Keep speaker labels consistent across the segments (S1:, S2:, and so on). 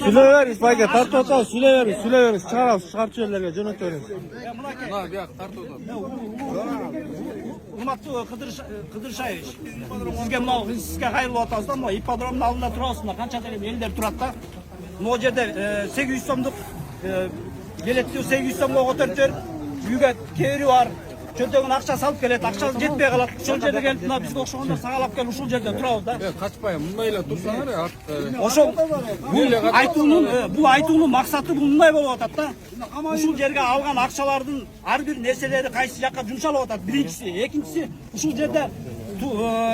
S1: Süleveririz bayka tart otal süleveririz çıkartı yerlerge jönöt veririz.
S2: Mına bir tart otal.
S3: Урматтуу Кыдыршаевич, сизге мынау сизге кайрылып атабыз да, мына ипподромдун алдында турасыздар, канча деле элдер турат да. Могу жерде 800 сомдук билетти 800 сомго көтөрүп жиберип, үйгө кээри бар. Чөнтөгүн акча салып келет, акча жетпей калат. Ошол жерде келип мына бизге окшогондор сагалап келип ушул жерде турабыз да.
S2: Качпай, мындай эле турсаңар,
S3: Ошол бул айтуунун максаты мындай болуп атат да. Ушул жерге алган акчалардын ар бир нерселери кайсы жакка жумшалып атат. Биринчиси, экинчиси ушул жерде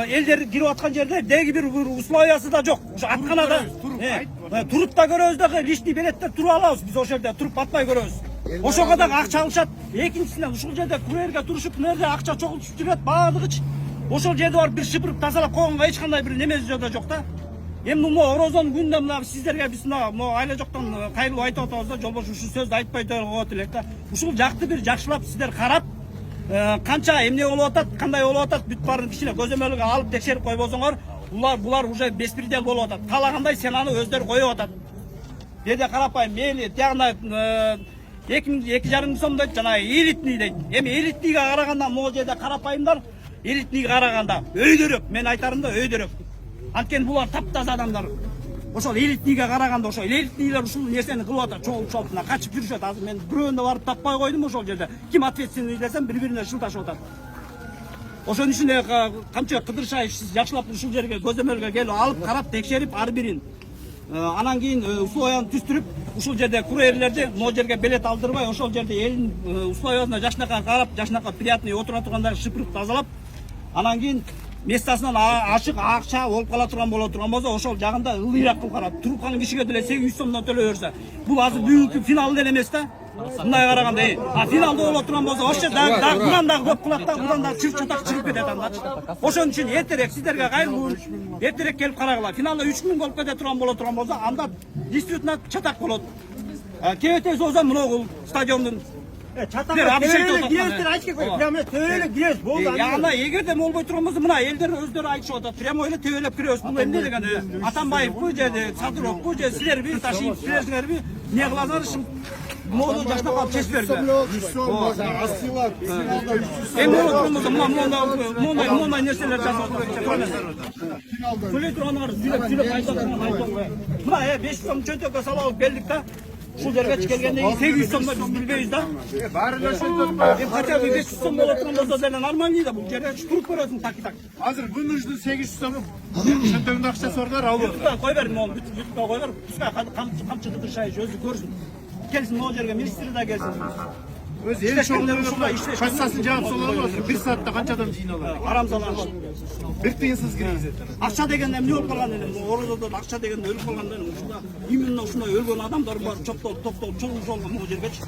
S3: элдер кирип аткан жерде деги бир условиясы да жок. Ушу атканада туруп да көрөбүз да, личный билеттер туруп алабыз. Биз ошол жерде туруп батпай көрөбүз. Ошого да акча алышат. Экинчисинен ушул жерде курьерге турушуп, мынерде акча чогултуп жүрөт баардыгычы. Ошол жерде барып бир шыпырып тазалап койгонго эч кандай бир немеси да жок да. Эми мына орозон күндө мына сиздерге биз мына айла жоктон кайрылып айтып атабыз да, жолбош ушул сөздү айтпай коет элек да. Ушул жакты бир жакшылап сиздер карап, канча эмне болуп атат, кандай болуп атат, бүт баарын кичине көзөмөлгө алып текшерип койбосоңор, булар уже беспредел болуп атат. Каалагандай сен аны өздөрү коюп атат. Деде карапайым, мейли тиягына 2,5 сом дейт, жана элитный дейт. Эми элитныйге караганда могу жерде карапайымдар элитныйге караганда өйдөрөк, мен айтарым да өйдөрөк. Анткени булар таптаза адамдар. Ошол элитныйге караганда ошол элитныйлар ушул нерсени кылып атат, чогулуп мына качып жүрүшөт. Азыр мен бирөөнү да барып таппай койдум ошол жерде. Ким ответственный десем бири-бирине шылташып атат. Ошон үчүн камчы Кыдыршаев сиз жакшылап ушул жерге көзөмөлгө келип алып карап текшерип ар бирин. Анан кийин условияны түстүрүп, ушул жерде курьерлерди могу жерге билет алдырбай, ошол жерде элдин условиясына жашынакай карап, жашынакай приятный отура турганда шыпырып тазалап, анан кийин местасынан ашык акча болуп кала турган болсо, ошол жагында ылыйраак кылып карап, трубканы кишиге деле 800 сомдон төлөп берсе, бул азыр бүгүнкү финал деле эмес да. Мындай караганда, финалда боло турган болсо, ошо дагы мындан дагы көп кылат да, мындан дагы чатак чыгып кетет андачы. Ошон үчүн эртерээк сиздерге кайрылуу, эртерээк келип карагыла. Финалда 3000 болуп кете турган болсо, анда действительно чатак болот. Кебетебиз болсо мынагул стадиондун
S1: Прямо төбөлөп киребиз болду.
S3: Анда эгерде болбой турган болсо, мына элдер өздөрү айтышып атат. Прямо эле төбөлөп киребиз. Бул эмне деген? Атамбаевбу же Садыровбу же силерби ташыйып силерсиңерби? Не кыласыңар? Мону жашта калып чечип берди. Эми мондай нерселер жасап атат. Сүйлөй тургандар сүйлөп айтып атат. Мына 500 сом чөнтөккө салып алып келдик да. Ушул жерге келгенден кийин 800 сомдо биз билбейбиз да.
S1: Баары ошондон
S3: Хотя бы 500 сом болот турган болсо деле нормальный да, бул жерде туруп көрөсүң так.
S1: азыр күнүнүздүн 800 сому чөнтөгүндө акчасы бар да, алып.
S3: Кой бер, мону бүтүп кой бер. Бизге камчы Кыдыршаевич өзү көрсүн. Келсин могу жерге, министр да келсин.
S1: Өз эл чогулуп кассасын жаап салып атыр. 1 саатта канча адам жыйналат?
S3: Арамзалар.
S1: Бир тыйынсыз киргизет.
S3: Акча деген эмне болуп калган эле? Орозодо акча деген өлүп калганда ушунда именно ушундай өлгөн адамдар бар, топтолуп чогулуп алган могу жергечи.